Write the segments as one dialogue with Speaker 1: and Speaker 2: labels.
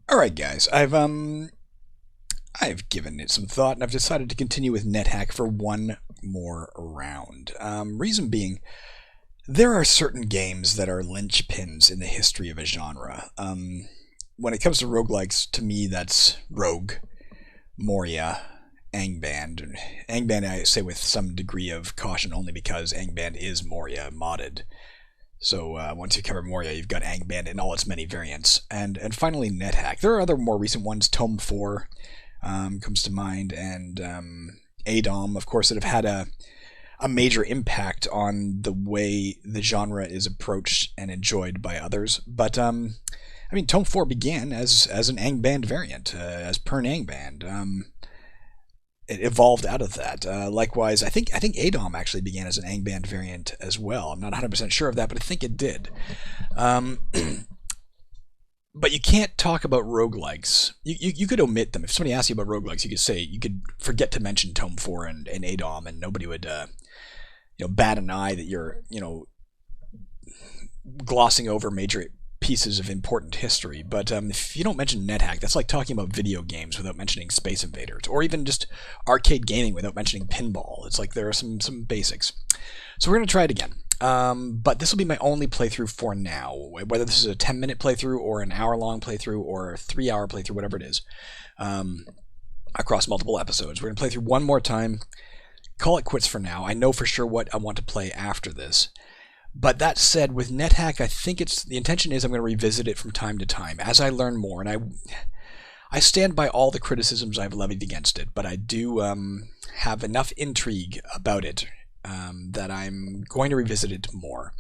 Speaker 1: All right, guys. I've given it some thought, and I've decided to continue with NetHack for one more round. Reason being, there are certain games that are linchpins in the history of a genre. When it comes to roguelikes, to me, that's Rogue, Moria, Angband. Angband, I say with some degree of caution, only because Angband is Moria modded. So once you cover Moria, you've got Angband in all its many variants, and finally NetHack. There are other more recent ones. Tome 4 comes to mind, and ADOM, of course, that have had a major impact on the way the genre is approached and enjoyed by others. But I mean, Tome 4 began as an Angband variant, as Pern Angband. It evolved out of that. Likewise, I think ADOM actually began as an Angband variant as well. I'm not 100% sure of that, but I think it did. But you can't talk about roguelikes. You could omit them. If somebody asks you about roguelikes, you could forget to mention Tome 4 and ADOM, and nobody would bat an eye that you're glossing over major pieces of important history. But if you don't mention NetHack, that's like talking about video games without mentioning Space Invaders, or even just arcade gaming without mentioning pinball. It's like there are some basics. So we're going to try it again. But this will be my only playthrough for now. Whether this is a 10-minute playthrough or an hour-long playthrough or a 3-hour playthrough, whatever it is, across multiple episodes. We're going to play through one more time, call it quits for now. I know for sure what I want to play after this. But that said, with NetHack, I think the intention is I'm going to revisit it from time to time as I learn more, and I stand by all the criticisms I've levied against it, but I do have enough intrigue about it that I'm going to revisit it more,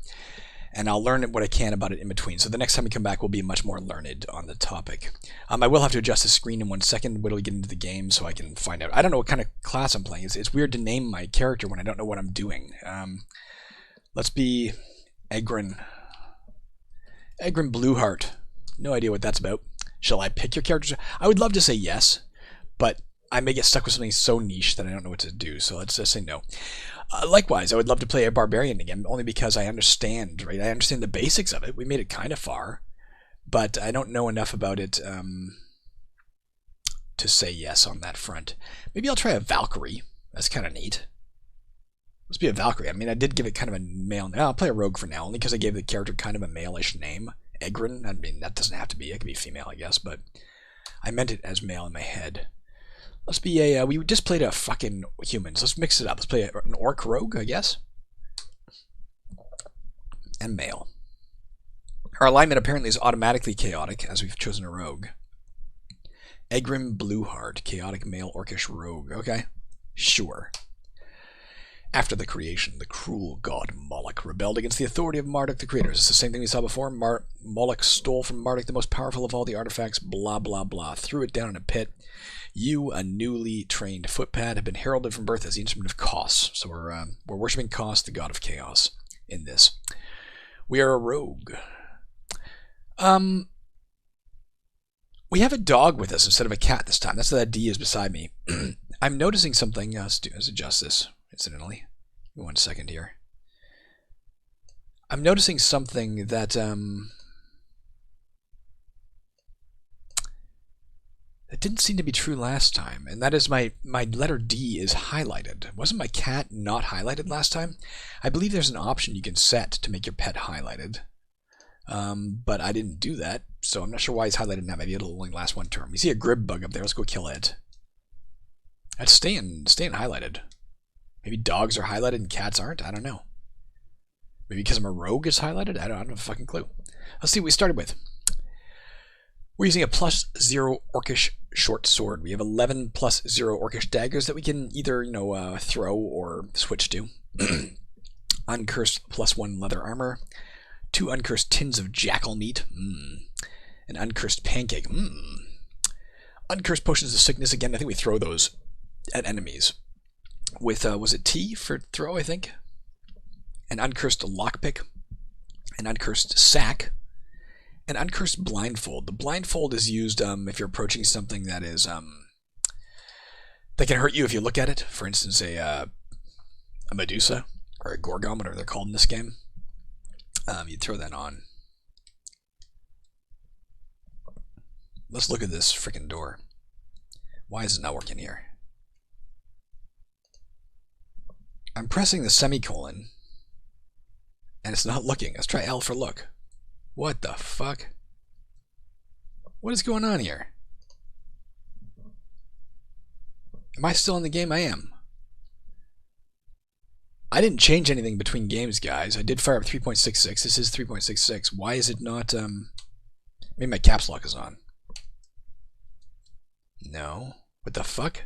Speaker 1: and I'll learn what I can about it in between. So the next time we come back, we'll be much more learned on the topic. I will have to adjust the screen in 1 second when we get into the game so I can find out. I don't know what kind of class I'm playing. It's weird to name my character when I don't know what I'm doing. Let's be Egrin. Egrin Blueheart. No idea what that's about. Shall I pick your character? I would love to say yes, but I may get stuck with something so niche that I don't know what to do, so let's just say no. Likewise, I would love to play a barbarian again, only because I understand, right? I understand the basics of it. We made it kind of far, but I don't know enough about it to say yes on that front. Maybe I'll try a Valkyrie. That's kind of neat. Let's be a Valkyrie. I mean, I did give it kind of a male name. I'll play a rogue for now, only because I gave the character kind of a male-ish name. Egrin. I mean, that doesn't have to be. It could be female, I guess, but I meant it as male in my head. Let's be a... we just played a fucking humans. Let's mix it up. Let's play an orc rogue, I guess. And male. Our alignment apparently is automatically chaotic, as we've chosen a rogue. Egrin Blueheart, chaotic male orcish rogue. Okay, sure. After the creation, the cruel god Moloch rebelled against the authority of Marduk the Creator. It's the same thing we saw before. Moloch stole from Marduk the most powerful of all the artifacts, blah, blah, blah, threw it down in a pit. You, a newly trained footpad, have been heralded from birth as the instrument of Kos. So we're worshipping Kos, the god of chaos, in this. We are a rogue. We have a dog with us instead of a cat this time. That's what that D is beside me. I'm noticing something. Let's adjust this. Incidentally, 1 second here. I'm noticing something that that didn't seem to be true last time, and that is my letter D is highlighted. Wasn't my cat not highlighted last time? I believe there's an option you can set to make your pet highlighted, but I didn't do that, so I'm not sure why he's highlighted now. Maybe it'll only last one turn. You see a grib bug up there. Let's go kill it. It's staying highlighted. Maybe dogs are highlighted and cats aren't? I don't know. Maybe because I'm a rogue it's highlighted? I don't have a fucking clue. Let's see what we started with. We're using a +0 orcish short sword. We have 11 +0 orcish daggers that we can either, throw or switch to. Uncursed +1 leather armor. 2 uncursed tins of jackal meat. An uncursed pancake. Uncursed potions of sickness. Again, I think we throw those at enemies. With, was it T for throw, I think? An uncursed lockpick, an uncursed sack, an uncursed blindfold. The blindfold is used if you're approaching something that is that can hurt you if you look at it. For instance, a Medusa or a Gorgon, whatever they're called in this game. You'd throw that on. Let's look at this freaking door. Why is it not working here? I'm pressing the semicolon, and it's not looking. Let's try L for look. What the fuck? What is going on here? Am I still in the game? I am. I didn't change anything between games, guys. I did fire up 3.66. This is 3.66. Why is it not, maybe my caps lock is on. No. What the fuck?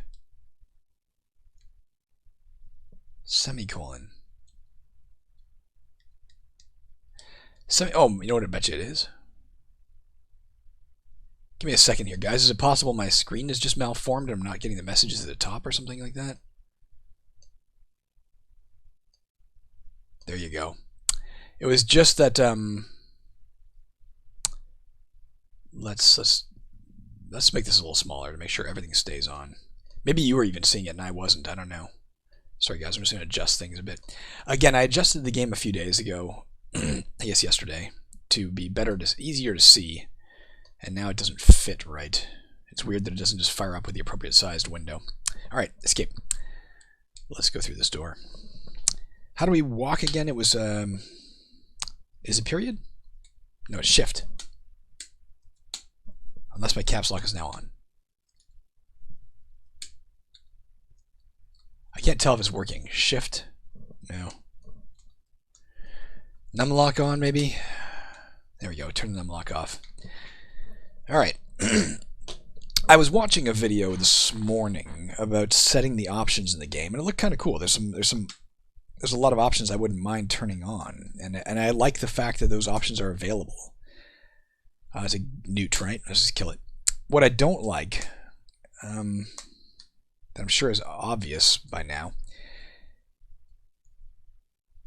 Speaker 1: Semicolon. Oh, you know what I bet you it is? Give me a second here, guys. Is it possible my screen is just malformed and I'm not getting the messages at the top or something like that? There you go. It was just that, let's make this a little smaller to make sure everything stays on. Maybe you were even seeing it and I wasn't. I don't know. Sorry, guys. I'm just going to adjust things a bit. Again, I adjusted the game a few days ago, I guess yesterday, to be easier to see. And now it doesn't fit right. It's weird that it doesn't just fire up with the appropriate sized window. Alright, escape. Let's go through this door. How do we walk again? It was, is it period? No, it's shift. Unless my caps lock is now on. I can't tell if it's working. Shift? No. Numlock on, maybe? There we go. Turn the numlock off. Alright. I was watching a video this morning about setting the options in the game, and it looked kind of cool. There's a lot of options I wouldn't mind turning on, and I like the fact that those options are available. It's a newt, right? Let's just kill it. What I don't like, that I'm sure is obvious by now.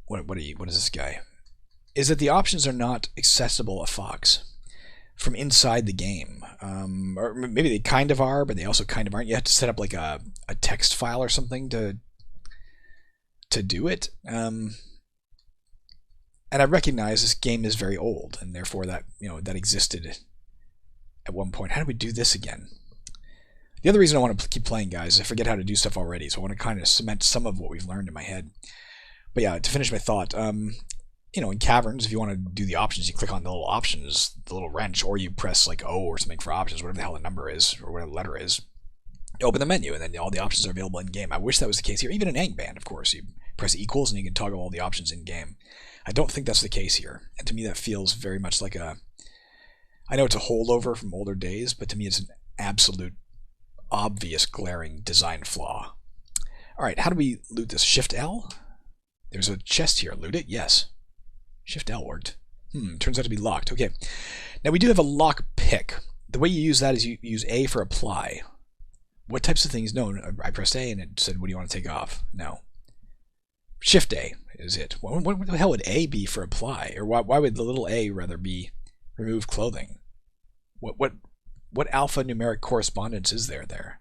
Speaker 1: What is this guy? Is that the options are not accessible a Fox from inside the game. Or maybe they kind of are, but they also kind of aren't. You have to set up like a text file or something to do it. And I recognize this game is very old, and therefore that that existed at one point. How do we do this again? The other reason I want to keep playing, guys, is I forget how to do stuff already, so I want to kind of cement some of what we've learned in my head. But yeah, to finish my thought, in caverns, if you want to do the options, you click on the little options, the little wrench, or you press like O or something for options, whatever the hell the number is, or whatever the letter is. You open the menu, and then all the options are available in-game. I wish that was the case here. Even in Angband, of course. You press equals, and you can toggle all the options in-game. I don't think that's the case here. And to me, that feels very much like a... I know it's a holdover from older days, but to me, it's an absolute, obvious, glaring design flaw. Alright, how do we loot this? Shift L? There's a chest here. Loot it? Yes. Shift L worked. Turns out to be locked. Okay. Now we do have a lock pick. The way you use that is you use A for apply. What types of things? No, I pressed A and it said, what do you want to take off? No. Shift A is it. What the hell would A be for apply? Or why would the little A rather be remove clothing? What alphanumeric correspondence is there?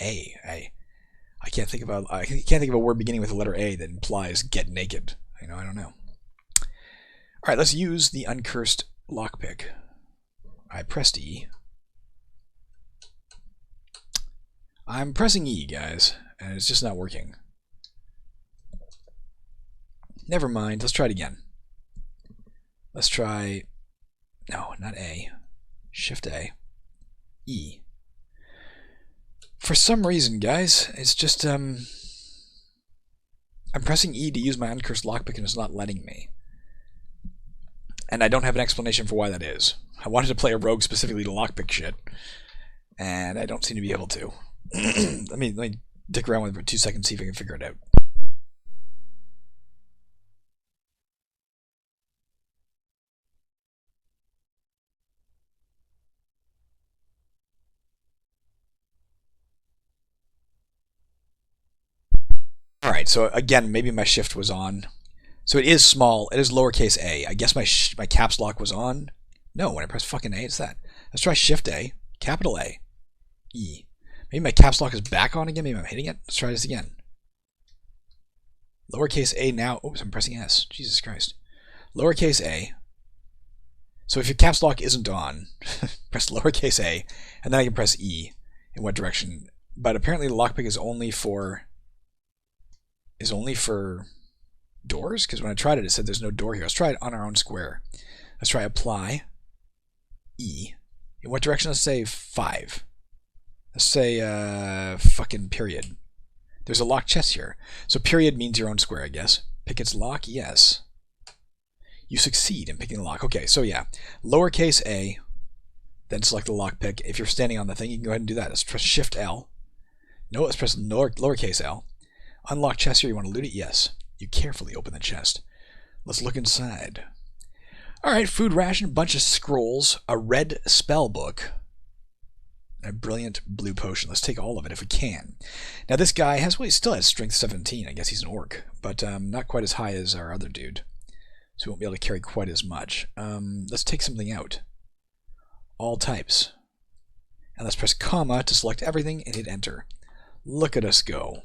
Speaker 1: A. I can't think of a word beginning with the letter A that implies get naked. I don't know. Alright, let's use the uncursed lockpick. I pressed E. I'm pressing E, guys, and it's just not working. Never mind, let's try it again. Let's try... No, not A. Shift A. E. For some reason, guys, it's just, I'm pressing E to use my uncursed lockpick and it's not letting me. And I don't have an explanation for why that is. I wanted to play a rogue specifically to lockpick shit, and I don't seem to be able to. let me dick around with it for 2 seconds, see if I can figure it out. Alright, so again, maybe my shift was on. So it is small. It is lowercase a. I guess my caps lock was on. No, when I press fucking A, it's that. Let's try Shift A, capital A, E. Maybe my caps lock is back on again. Maybe I'm hitting it. Let's try this again. Lowercase a now. Oops, I'm pressing S. Jesus Christ. Lowercase a. So if your caps lock isn't on, press lowercase a, and then I can press E in what direction. But apparently the lockpick is only for doors, because when I tried it, it said there's no door here. Let's try it on our own square. Let's try apply E. In what direction? Let's say 5. Let's say fucking period. There's a locked chest here. So period means your own square, I guess. Pick its lock, yes. You succeed in picking the lock. Okay, so yeah. Lowercase a, then select the lock pick. If you're standing on the thing, you can go ahead and do that. Let's press Shift L. No, let's press lowercase l. Unlock chest here. You want to loot it? Yes. You carefully open the chest. Let's look inside. Alright, food ration, a bunch of scrolls, a red spell book, a brilliant blue potion. Let's take all of it if we can. Now this guy has, well, he still has strength 17. I guess he's an orc, but not quite as high as our other dude. So we won't be able to carry quite as much. Let's take something out. All types. And let's press comma to select everything and hit enter. Look at us go.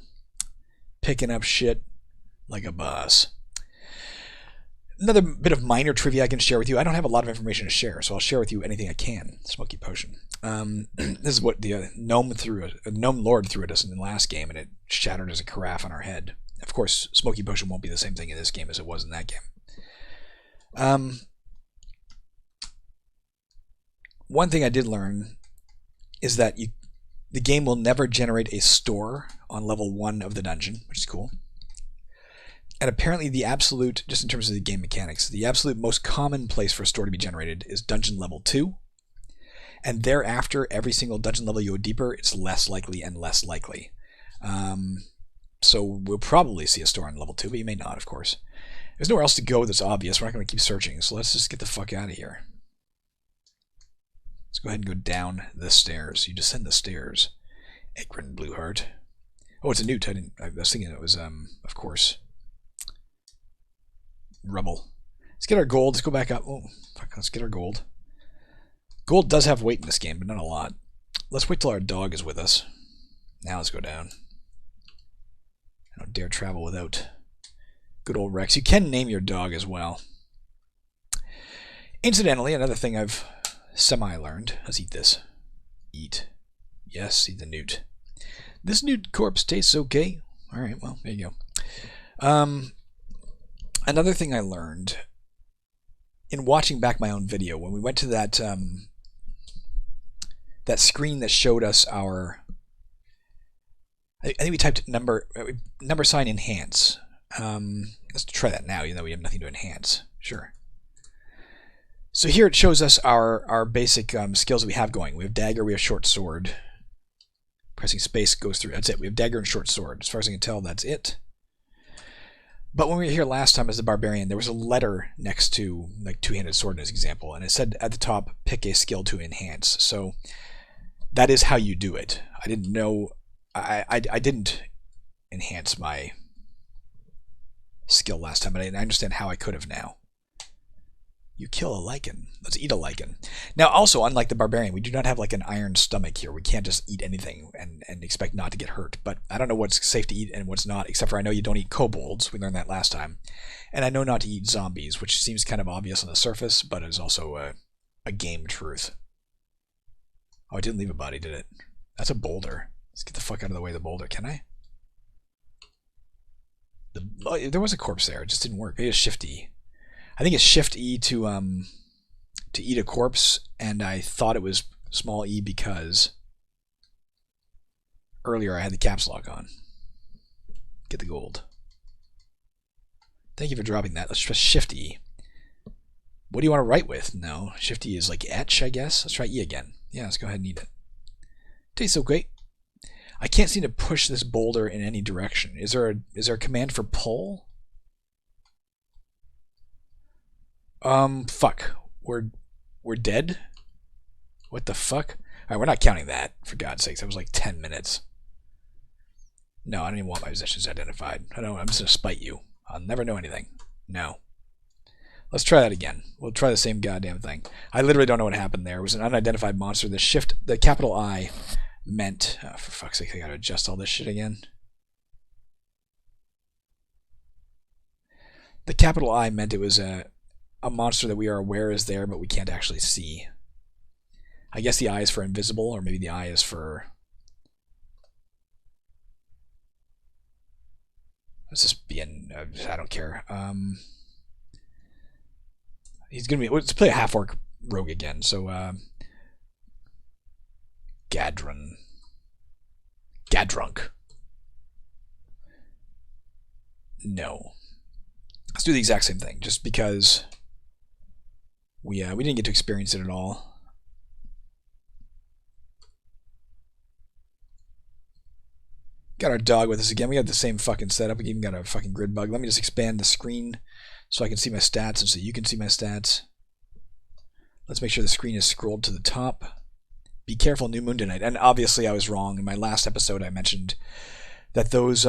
Speaker 1: Picking up shit like a boss. Another bit of minor trivia I can share with you. I don't have a lot of information to share, so I'll share with you anything I can. Smoky potion. This is what the gnome lord threw at us in the last game, and it shattered as a carafe on our head. Of course, smoky potion won't be the same thing in this game as it was in that game. One thing I did learn is that the game will never generate a store on level 1 of the dungeon, which is cool. And apparently the absolute, just in terms of the game mechanics, the absolute most common place for a store to be generated is dungeon level 2. And thereafter, every single dungeon level you go deeper, it's less likely and less likely. So we'll probably see a store on level 2, but you may not, of course. There's nowhere else to go that's obvious. We're not going to keep searching, so let's just get the fuck out of here. Let's go ahead and go down the stairs. You descend the stairs. Egrin Blueheart. Oh, it's a newt. I was thinking it was, of course, rubble. Let's get our gold. Let's go back up. Oh, fuck, let's get our gold. Gold does have weight in this game, but not a lot. Let's wait till our dog is with us. Now let's go down. I don't dare travel without good old Rex. You can name your dog as well. Incidentally, another thing I've semi-learned. Let's eat this. Eat. Yes, eat the newt. This newt corpse tastes okay. Alright, well, there you go. Another thing I learned in watching back my own video, when we went to that that screen that showed us our, I think we typed number sign enhance. Let's try that now, even though we have nothing to enhance. Sure. So here it shows us our basic skills that we have going. We have dagger, we have short sword. Pressing space goes through. That's it. We have dagger and short sword. As far as I can tell, that's it. But when we were here last time as the barbarian, there was a letter next to like two-handed sword as an example, and it said at the top, pick a skill to enhance. So that is how you do it. I didn't know. I didn't enhance my skill last time, but I understand how I could have now. You kill a lichen. Let's eat a lichen. Now, also, unlike the barbarian, we do not have like an iron stomach here. We can't just eat anything and expect not to get hurt. But I don't know what's safe to eat and what's not, except for I know you don't eat kobolds. We learned that last time. And I know not to eat zombies, which seems kind of obvious on the surface, but is also a game truth. Oh, it didn't leave a body, did it? That's a boulder. Let's get the fuck out of the way of the boulder, can I? There was a corpse there. It just didn't work. Maybe it's Shift E. I think it's Shift E to eat a corpse, and I thought it was small e because earlier I had the caps lock on. Get the gold. Thank you for dropping that. Let's press Shift E. What do you want to write with? No, Shift E is like etch, I guess. Let's try E again. Yeah, let's go ahead and eat it. Tastes so great. I can't seem to push this boulder in any direction. Is there a command for pull? Fuck. We're dead? What the fuck? Alright, we're not counting that, for God's sakes. That was like 10 minutes. No, I don't even want my positions identified. I'm just gonna spite you. I'll never know anything. No. Let's try that again. We'll try the same goddamn thing. I literally don't know what happened there. It was an unidentified monster. The capital I meant... Oh, for fuck's sake, I gotta adjust all this shit again. The capital I meant it was a a monster that we are aware is there, but we can't actually see. I guess the eye is for invisible, or maybe the eye is for... Let's just be in... I don't care. He's going to be... Let's play a half-orc rogue again. So, Gadrunk. No. Let's do the exact same thing, just because we didn't get to experience it at all. Got our dog with us again. We got the same fucking setup. We even got a fucking grid bug. Let me just expand the screen so I can see my stats and so you can see my stats. Let's make sure the screen is scrolled to the top. Be careful, new moon tonight. And obviously I was wrong. In my last episode I mentioned that those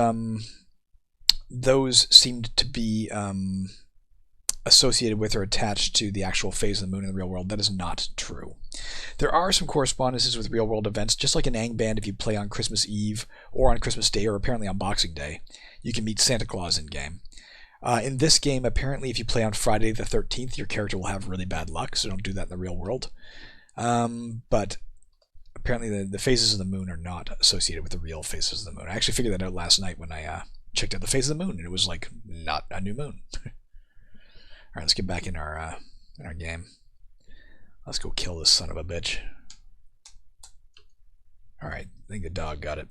Speaker 1: seemed to be associated with or attached to the actual phase of the moon in the real world. That is not true. There are some correspondences with real world events, just like in Angband. If you play on Christmas Eve or on Christmas Day or apparently on Boxing Day, you can meet Santa Claus in game. In this game, apparently if you play on Friday the 13th, your character will have really bad luck, so don't do that in the real world. But apparently the phases of the moon are not associated with the real phases of the moon. I actually figured that out last night when I checked out the phase of the moon, and it was like not a new moon. Alright, let's get back in our game. Let's go kill this son of a bitch. Alright, I think the dog got it.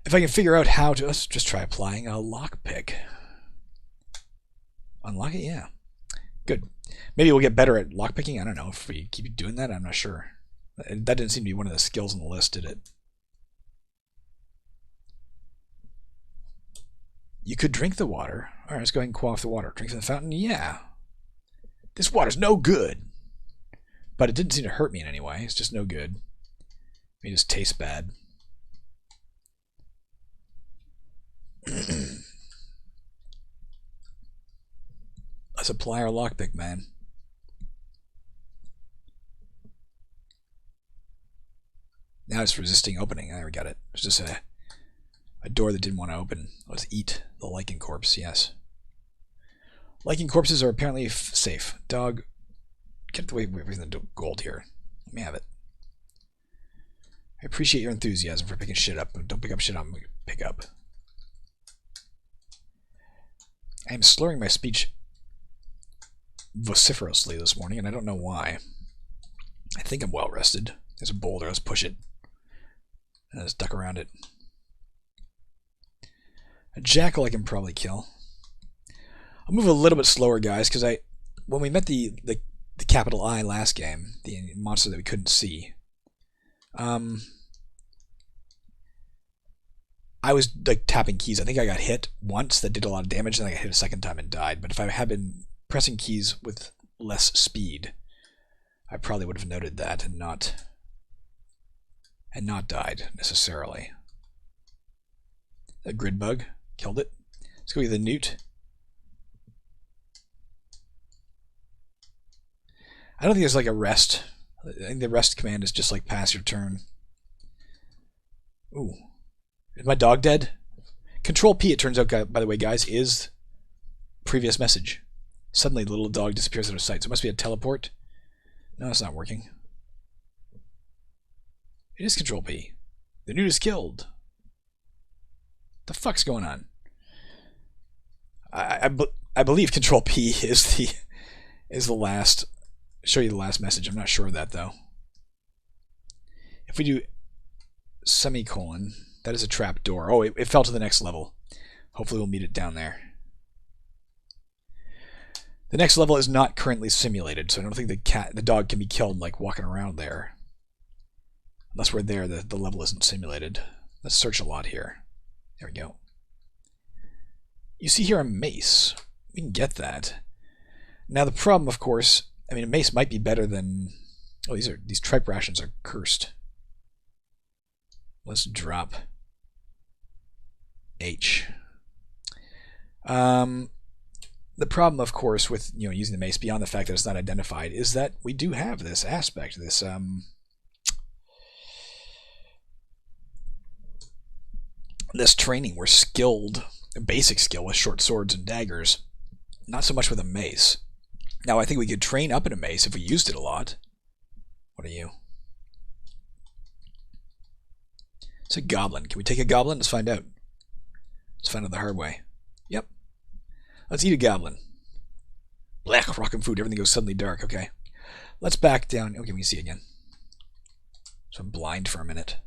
Speaker 1: If I can figure out how to... Let's just try applying a lockpick. Unlock it? Yeah. Good. Maybe we'll get better at lockpicking. I don't know if we keep doing that. I'm not sure. That didn't seem to be one of the skills on the list, did it? You could drink the water. Alright, let's go ahead and quaff the water. Drink from the fountain? Yeah. This water's no good. But it didn't seem to hurt me in any way. It's just no good. It just tastes bad. Let's apply our lockpick, man. Now it's resisting opening. There, we got it. It's just a door that didn't want to open. Let's eat the lichen corpse, yes. Lichen corpses are apparently safe. Dog, get away from the gold here. Let me have it. I appreciate your enthusiasm for picking shit up, but don't pick up shit I'm going to pick up. I am slurring my speech vociferously this morning, and I don't know why. I think I'm well rested. There's a boulder. Let's push it. And let's duck around it. A jackal I can probably kill. I'll move a little bit slower, guys, because when we met the capital I last game, the monster that we couldn't see, I was like tapping keys. I think I got hit once that did a lot of damage, and I got hit a second time and died. But if I had been pressing keys with less speed, I probably would have noted that and not died necessarily. A grid bug killed it. Let's go get the newt. I don't think there's like a rest. I think the rest command is just like pass your turn. Ooh. Is my dog dead? Control P, it turns out, by the way, guys, is previous message. Suddenly the little dog disappears out of sight. So it must be a teleport. No, it's not working. It is Control P. The newt is killed. The fuck's going on? I believe Control P is the last. Show you the last message. I'm not sure of that though. If we do semicolon, that is a trap door. Oh, it fell to the next level. Hopefully we'll meet it down there. The next level is not currently simulated, so I don't think the dog can be killed like walking around there. Unless we're there, the level isn't simulated. Let's search a lot here. There we go. You see here a mace. We can get that. Now the problem, of course, I mean, a mace might be better than... Oh, these tripe rations are cursed. Let's drop H. The problem, of course, with using the mace, beyond the fact that it's not identified, is that we do have this aspect, this training where basic skill with short swords and daggers Not so much with a mace. Now, I think we could train up in a mace if we used it a lot. What are you? It's a goblin. Can we take a goblin? Let's find out. Let's find out the hard way. Yep. Let's eat a goblin. Blech, rockin' food. Everything goes suddenly dark. Okay. Let's back down. Okay, we can see again. So I'm blind for a minute.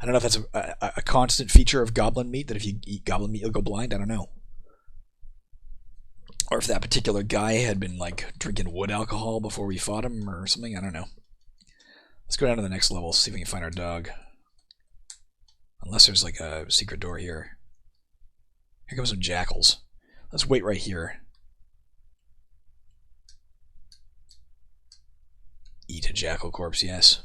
Speaker 1: I don't know if that's a constant feature of goblin meat, that if you eat goblin meat, you'll go blind. I don't know. Or if that particular guy had been, like, drinking wood alcohol before we fought him or something. I don't know. Let's go down to the next level, see if we can find our dog. Unless there's, like, a secret door here. Here comes some jackals. Let's wait right here. Eat a jackal corpse, yes.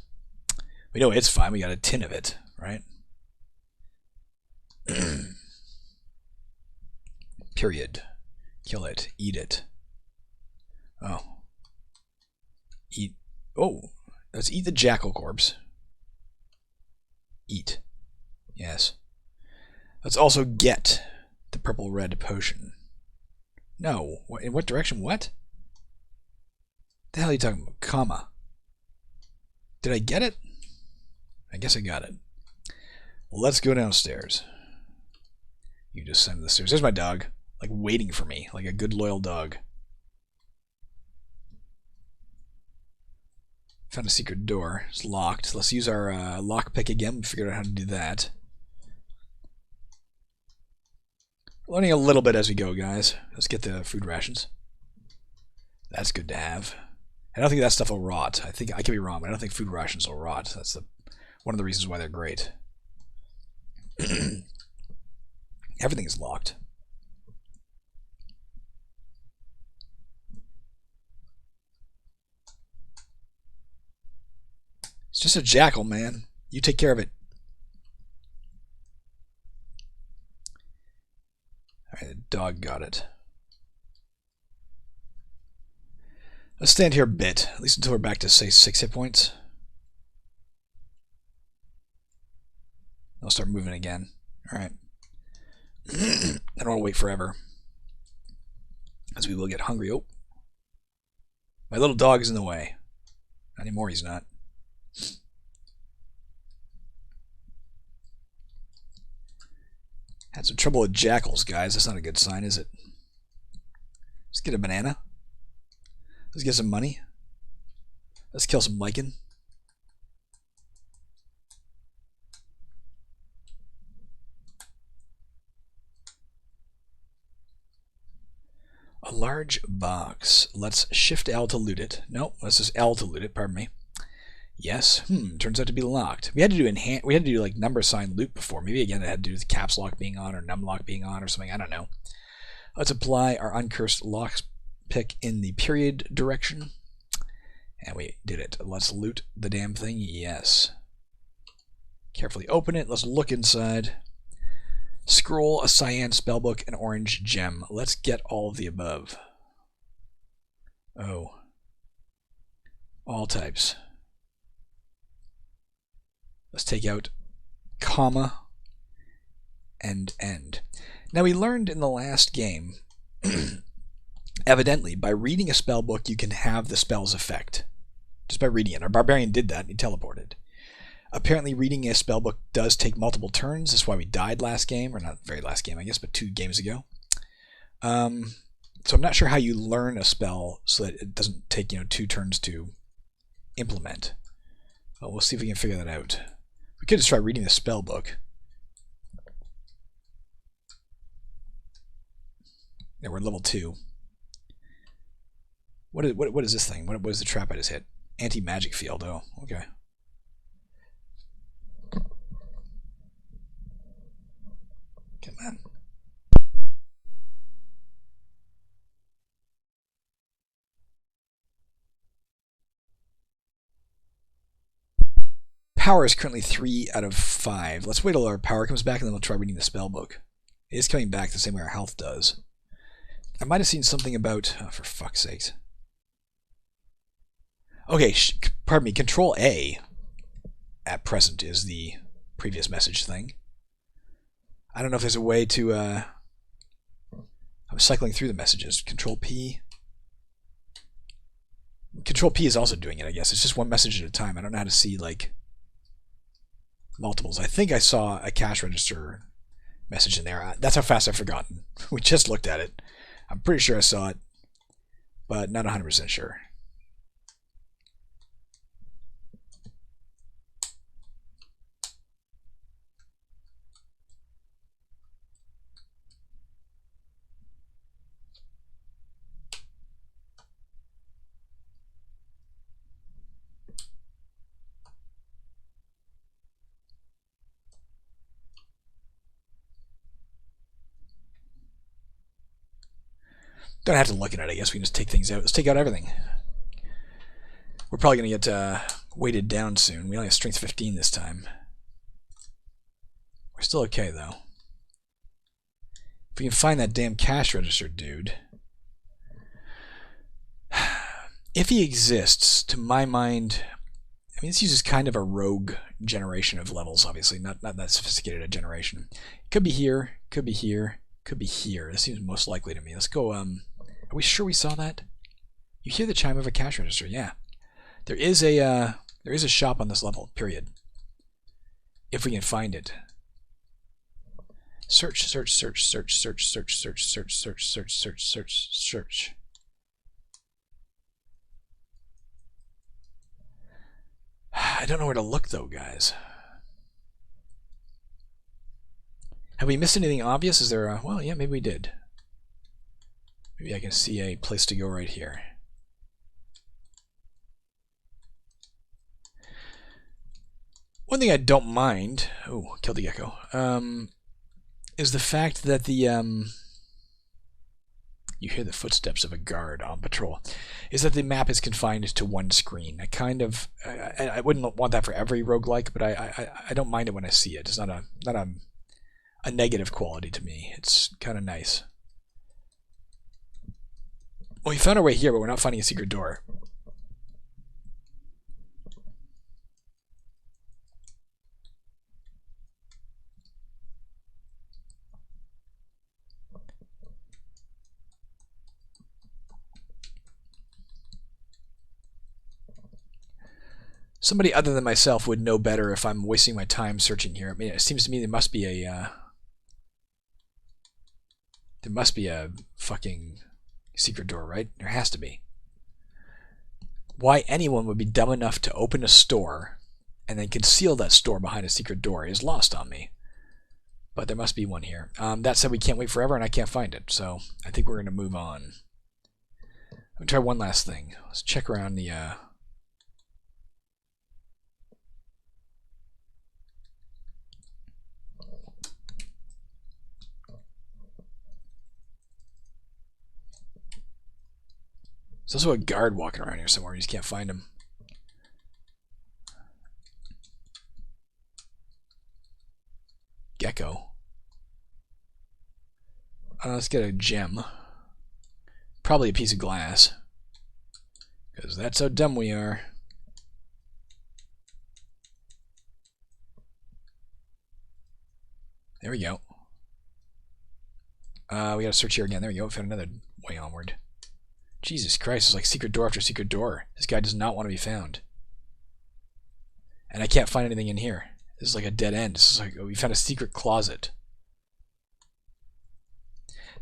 Speaker 1: We know it's fine. We got a tin of it, right? Period. Kill it. Eat it. Oh. Eat. Oh. Let's eat the jackal corpse. Eat. Yes. Let's also get the purple-red potion. No. In what direction? What? The hell are you talking about? Comma. Did I get it? I guess I got it. Let's go downstairs. You just send the stairs. There's my dog. Like waiting for me. Like a good loyal dog. Found a secret door. It's locked. Let's use our lockpick again. We figured out how to do that. Learning a little bit as we go, guys. Let's get the food rations. That's good to have. I don't think that stuff will rot. I think I could be wrong, but I don't think food rations will rot. That's one of the reasons why they're great. Everything is locked. It's just a jackal, man. You take care of it. Alright, the dog got it. Let's stand here a bit, at least until we're back to, say, 6 hit points. I'll start moving again. Alright. I don't want to wait forever, as we will get hungry. Oh. My little dog is in the way. Not anymore, he's not. Had some trouble with jackals, guys. That's not a good sign, is it? Let's get a banana. Let's get some money. Let's kill some lichen. A large box. Let's shift L to loot it. No, let's just L to loot it, pardon me. Yes. Turns out to be locked. We had to do like number sign loot before. Maybe again it had to do with caps lock being on or num lock being on or something. I don't know. Let's apply our uncursed lock pick in the period direction. And we did it. Let's loot the damn thing. Yes. Carefully open it. Let's look inside. Scroll, a cyan spellbook, an orange gem. Let's get all of the above. Oh. All types. Let's take out comma and end. Now we learned in the last game, evidently, by reading a spell book you can have the spell's effect. Just by reading it. Our barbarian did that and he teleported. Apparently reading a spell book does take multiple turns. That's why we died last game, or not the very last game I guess, but 2 games ago. So I'm not sure how you learn a spell so that it doesn't take 2 turns to implement. But we'll see if we can figure that out. We could just try reading the spell book. Yeah, we're at level 2. What is this thing? What is the trap I just hit? Anti-magic field. Oh, okay. Come on. Power is currently 3 out of 5. Let's wait till our power comes back and then we'll try reading the spell book. It is coming back the same way our health does. I might have seen something about... Oh, for fuck's sakes. Okay, pardon me. Control A at present is the previous message thing. I don't know if there's a way to... I'm cycling through the messages. Control P. Control P is also doing it, I guess. It's just one message at a time. I don't know how to see, like, multiples. I think I saw a cash register message in there. That's how fast I've forgotten. We just looked at it. I'm pretty sure I saw it, but not 100% sure. Don't have to look at it, I guess. We can just take things out. Let's take out everything. We're probably going to get weighted down soon. We only have strength 15 this time. We're still okay, though. If we can find that damn cash register dude. If he exists, to my mind, I mean, this uses kind of a rogue generation of levels, obviously. Not that sophisticated a generation. Could be here, could be here, could be here. This seems most likely to me. Let's go, are we sure we saw that? You hear the chime of a cash register, yeah. There is a shop on this level, period. If we can find it. Search, search, search, search, search, search, search, search, search, search, search, search, search. I don't know where to look though, guys. Have we missed anything obvious? Is there a... Well, yeah, maybe we did. Maybe I can see a place to go right here. One thing I don't mind... Oh, killed the gecko. Is the fact that the... You hear the footsteps of a guard on patrol. Is that the map is confined to one screen. I kind of... I wouldn't want that for every roguelike, but I don't mind it when I see it. It's not a negative quality to me. It's kind of nice. Well, we found our way here, but we're not finding a secret door. Somebody other than myself would know better if I'm wasting my time searching here. I mean, it seems to me there must be a fucking secret door, right? There has to be. Why anyone would be dumb enough to open a store and then conceal that store behind a secret door is lost on me. But there must be one here. That said, we can't wait forever and I can't find it, so I think we're going to move on. I'm going to try one last thing. Let's check around the... There's also a guard walking around here somewhere. You just can't find him. Gecko. Let's get a gem. Probably a piece of glass. Because that's how dumb we are. There we go. We gotta search here again. There we go. Found another way onward. Jesus Christ, it's like secret door after secret door. This guy does not want to be found. And I can't find anything in here. This is like a dead end. This is like, we found a secret closet.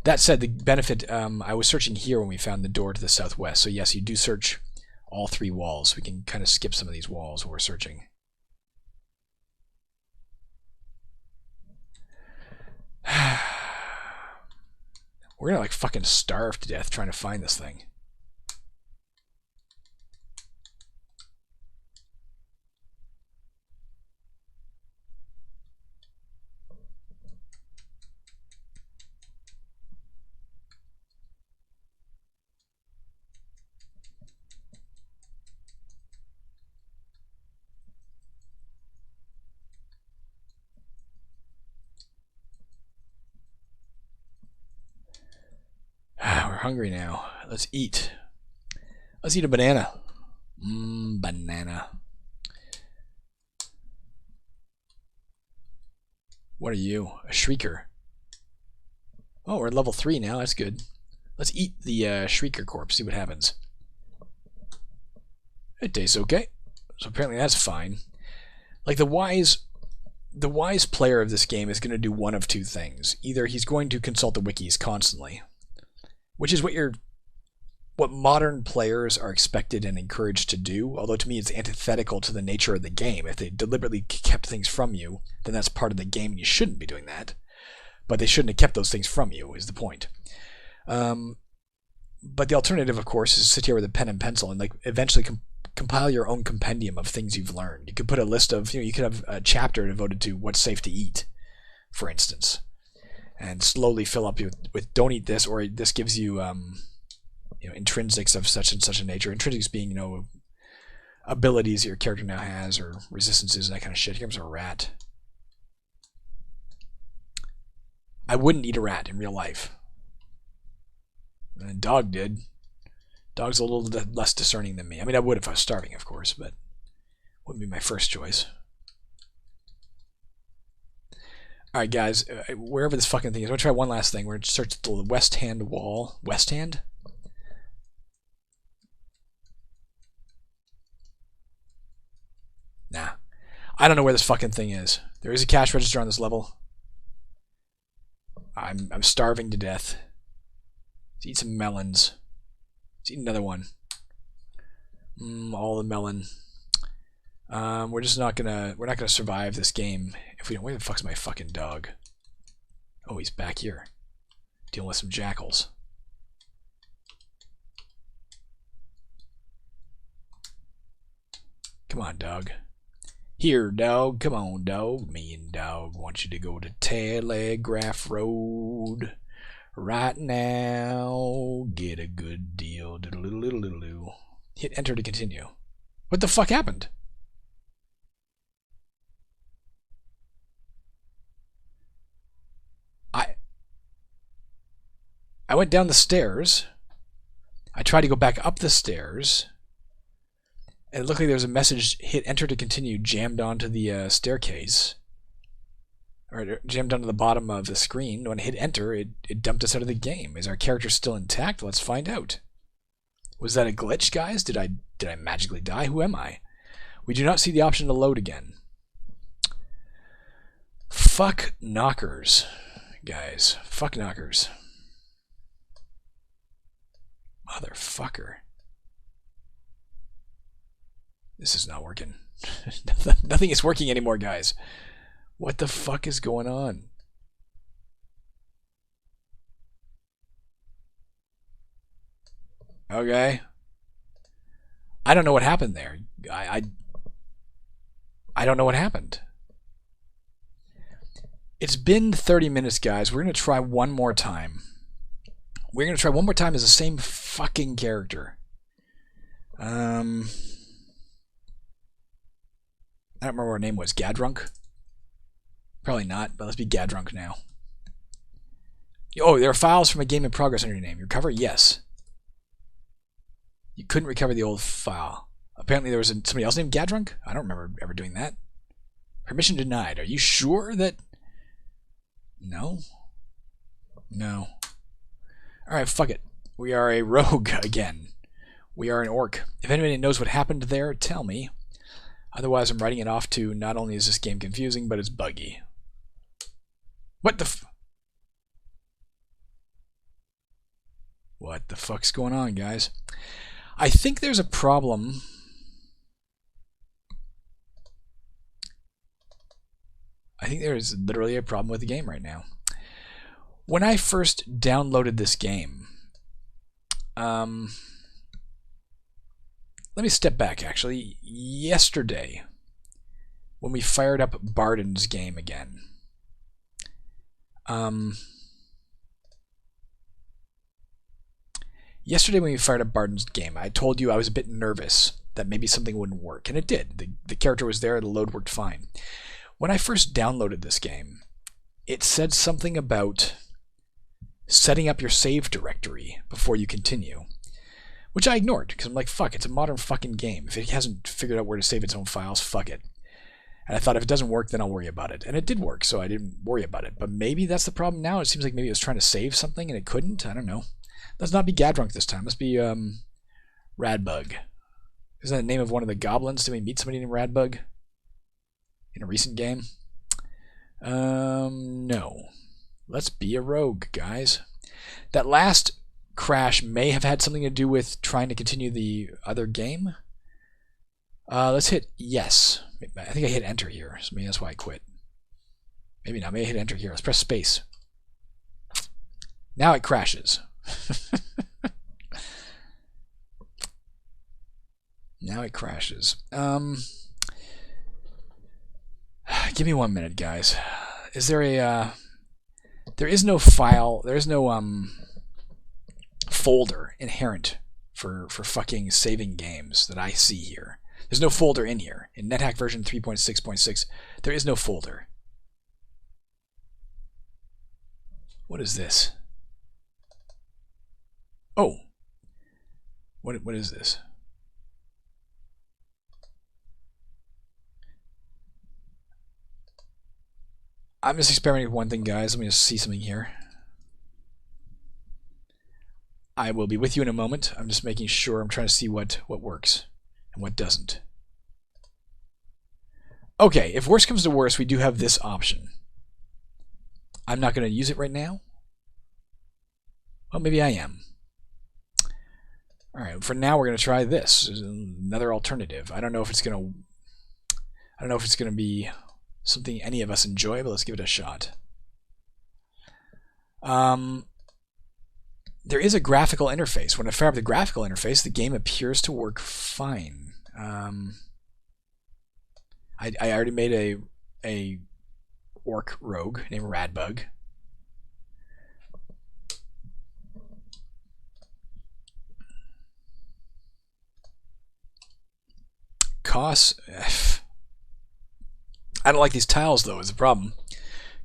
Speaker 1: That said, the benefit, I was searching here when we found the door to the southwest. So yes, you do search all three walls. We can kind of skip some of these walls while we're searching. We're gonna like fucking starve to death trying to find this thing. We're hungry now. Let's eat. Let's eat a banana. Banana. What are you? A shrieker. Oh, we're at level 3 now. That's good. Let's eat the Shrieker corpse, see what happens. It tastes okay. So apparently that's fine. Like the wise player of this game is going to do one of two things. Either he's going to consult the wikis constantly, which is what modern players are expected and encouraged to do, although to me it's antithetical to the nature of the game. If they deliberately kept things from you, then that's part of the game and you shouldn't be doing that. But they shouldn't have kept those things from you, is the point. But the alternative, of course, is to sit here with a pen and pencil and like eventually compile your own compendium of things you've learned. You could put a list of, you could have a chapter devoted to what's safe to eat, for instance, and slowly fill up with don't eat this, or this gives you, intrinsics of such and such a nature. Intrinsics being, abilities your character now has, or resistances and that kind of shit. Here comes a rat. I wouldn't eat a rat in real life. A dog did. Dog's a little less discerning than me. I mean, I would if I was starving, of course, but wouldn't be my first choice. Alright, guys, wherever this fucking thing is, I'm going to try one last thing. We're going to search the west hand wall. West hand? Nah. I don't know where this fucking thing is. There is a cash register on this level. I'm starving to death. Let's eat some melons. Let's eat another one. All the melon. We're not gonna survive this game if we don't. Where the fuck's my fucking dog? Oh, he's back here, dealing with some jackals. Come on, dog. Here, dog. Come on, dog. Me and dog want you to go to Telegraph Road right now. Get a good deal. Hit enter to continue. What the fuck happened? I went down the stairs. I tried to go back up the stairs. And it looked like there was a message, hit enter to continue, jammed onto the staircase. Or jammed onto the bottom of the screen. When I hit enter, it dumped us out of the game. Is our character still intact? Let's find out. Was that a glitch, guys? Did I magically die? Who am I? We do not see the option to load again. Fuck knockers, guys. Fuck knockers. Motherfucker. This is not working. Nothing is working anymore, guys. What the fuck is going on? Okay. I don't know what happened there. I don't know what happened. It's been 30 minutes, guys. We're going to try one more time. We're going to try one more time as the same fucking character. I don't remember what her name was. Gadrunk? Probably not, but let's be Gadrunk now. Oh, there are files from a game in progress under your name. Recover? Yes. You couldn't recover the old file. Apparently there was somebody else named Gadrunk? I don't remember ever doing that. Permission denied. Are you sure that... No? No. Alright, fuck it. We are a rogue again. We are an orc. If anybody knows what happened there, tell me. Otherwise, I'm writing it off to not only is this game confusing, but it's buggy. What the What the fuck's going on, guys? I think there's a problem. I think there's literally a problem with the game right now. When I first downloaded this game, let me step back, actually. Yesterday, when we fired up Barden's game again, I told you I was a bit nervous that maybe something wouldn't work, and it did. The character was there, the load worked fine. When I first downloaded this game, it said something about setting up your save directory before you continue, which I ignored, because I'm like, fuck, it's a modern fucking game. If it hasn't figured out where to save its own files, fuck it. And I thought if it doesn't work, then I'll worry about it. And it did work, so I didn't worry about it. But maybe that's the problem now. It seems like maybe it was trying to save something and it couldn't. I don't know. Let's not be Gadrunk this time. Let's be Radbug. Is that the name of one of the goblins? Did we meet somebody named Radbug in a recent game? No. Let's be a rogue, guys. That last crash may have had something to do with trying to continue the other game. Let's hit yes. I think I hit enter here, so maybe that's why I quit. Maybe not. Maybe I hit enter here. Let's press space. Now it crashes. Now it crashes. Give me 1 minute, guys. Is there a... there is no file, there is no folder inherent for fucking saving games that I see here. There's no folder in here. In NetHack version 3.6.6, there is no folder. What is this? Oh. What is this? I'm just experimenting with one thing, guys. Let me just see something here. I will be with you in a moment. I'm just making sure. I'm trying to see what works and what doesn't. Okay, if worse comes to worse, we do have this option. I'm not going to use it right now. Well, maybe I am. All right, for now, we're going to try this. There's another alternative. I don't know if it's going to be something any of us enjoy, but let's give it a shot. There is a graphical interface. When I fire up the graphical interface, the game appears to work fine. I already made a orc rogue named Radbug. Costs. I don't like these tiles, though, is the problem.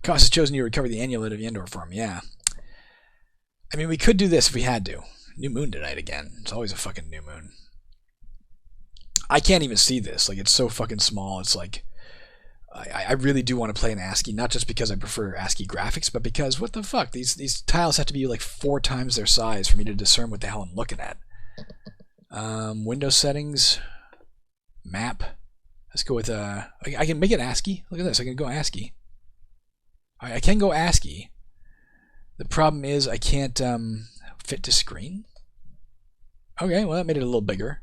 Speaker 1: Cost has chosen to recover the amulet of Yendor for him, yeah. I mean, we could do this if we had to. New moon tonight again. It's always a fucking new moon. I can't even see this. Like, it's so fucking small. It's like... I really do want to play in ASCII, not just because I prefer ASCII graphics, but because, what the fuck? These tiles have to be like 4 times their size for me to discern what the hell I'm looking at. Windows settings. Map. Let's go with... I can make it ASCII. Look at this. I can go ASCII. I can go ASCII. The problem is I can't fit to screen. Okay, well, that made it a little bigger.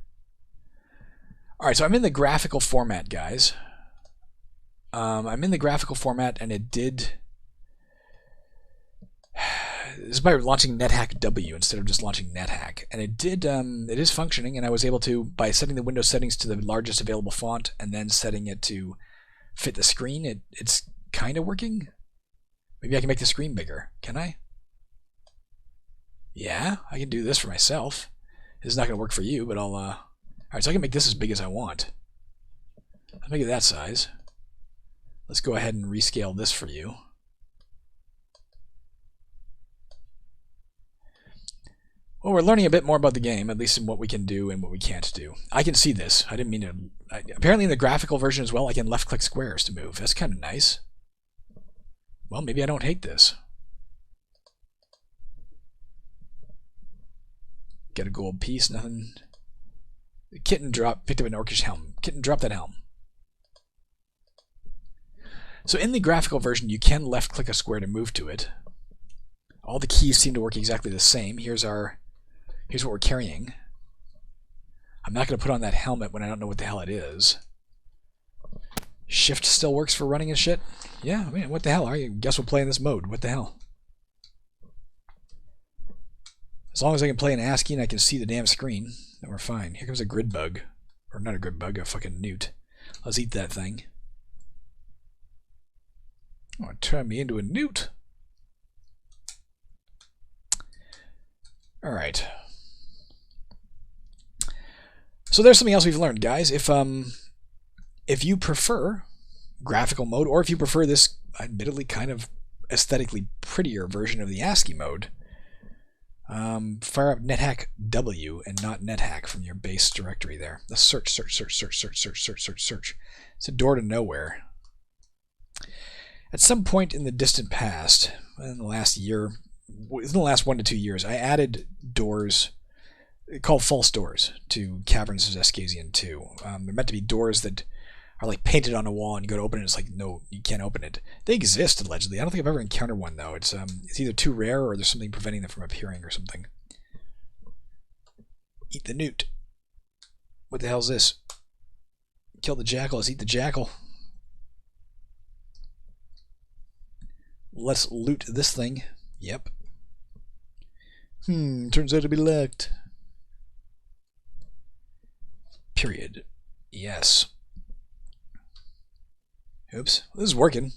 Speaker 1: Alright, so I'm in the graphical format, guys. I'm in the graphical format, and it did... This is by launching NetHack W instead of just launching NetHack. And it did, it is functioning, and I was able to, by setting the Windows settings to the largest available font, and then setting it to fit the screen, it's kind of working. Maybe I can make the screen bigger. Can I? Yeah, I can do this for myself. This is not going to work for you, but I'll... Alright, so I can make this as big as I want. I'll make it that size. Let's go ahead and rescale this for you. Well, we're learning a bit more about the game, at least in what we can do and what we can't do. I can see this. I didn't mean to... apparently in the graphical version as well, I can left-click squares to move. That's kind of nice. Well, maybe I don't hate this. Get a gold piece, nothing. The kitten picked up an Orcish helm. Kitten, drop that helm. So in the graphical version, you can left-click a square to move to it. All the keys seem to work exactly the same. Here's what we're carrying. I'm not going to put on that helmet when I don't know what the hell it is. Shift still works for running and shit? Yeah, I mean, what the hell? I guess we'll play in this mode. What the hell? As long as I can play in ASCII and I can see the damn screen, then we're fine. Here comes a grid bug. Or not a grid bug, a fucking newt. Let's eat that thing. Oh, turn me into a newt. Alright. So there's something else we've learned, guys. If you prefer graphical mode, or if you prefer this admittedly kind of aesthetically prettier version of the ASCII mode, fire up NetHack W and not NetHack from your base directory there. Let's search. It's a door to nowhere. At some point in the distant past, in the last year, within the last 1 to 2 years, I added doors called false doors to Caverns of Zescasian 2. They're meant to be doors that are like painted on a wall, and you go to open it, and it's like, no, you can't open it. They exist, allegedly. I don't think I've ever encountered one, though. It's either too rare or there's something preventing them from appearing or something. Eat the newt. What the hell is this? Kill the jackal. Let's eat the jackal. Let's loot this thing. Yep. Turns out to be locked. Period. Yes. Oops. This is working.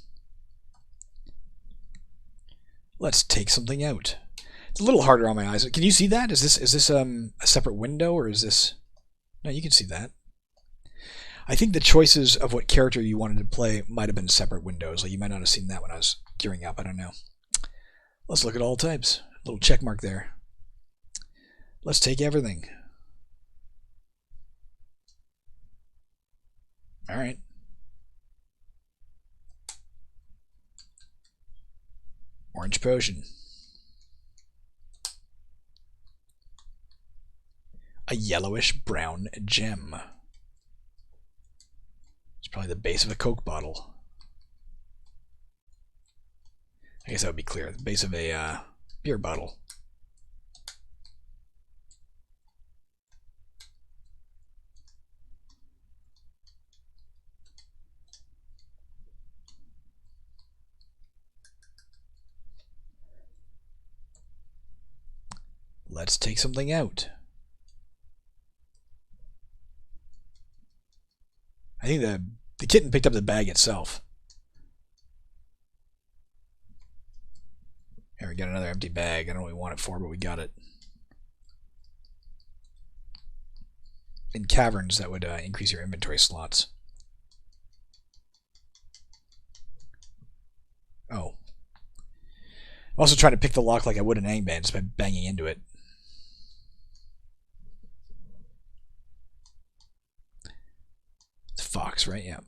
Speaker 1: Let's take something out. It's a little harder on my eyes. Can you see that? Is this a separate window, or is this... No, you can see that. I think the choices of what character you wanted to play might have been separate windows. Like, you might not have seen that when I was gearing up. I don't know. Let's look at all types. A little check mark there. Let's take everything. All right. Orange potion. A yellowish brown gem. It's probably the base of a Coke bottle. I guess that would be clear. The base of a beer bottle. Let's take something out. I think the kitten picked up the bag itself. Here, we got another empty bag. I don't know what we want it for, but we got it. In caverns, that would increase your inventory slots. Oh. I'm also trying to pick the lock like I would an Angband, just by banging into it. It's Fox, right? Yeah.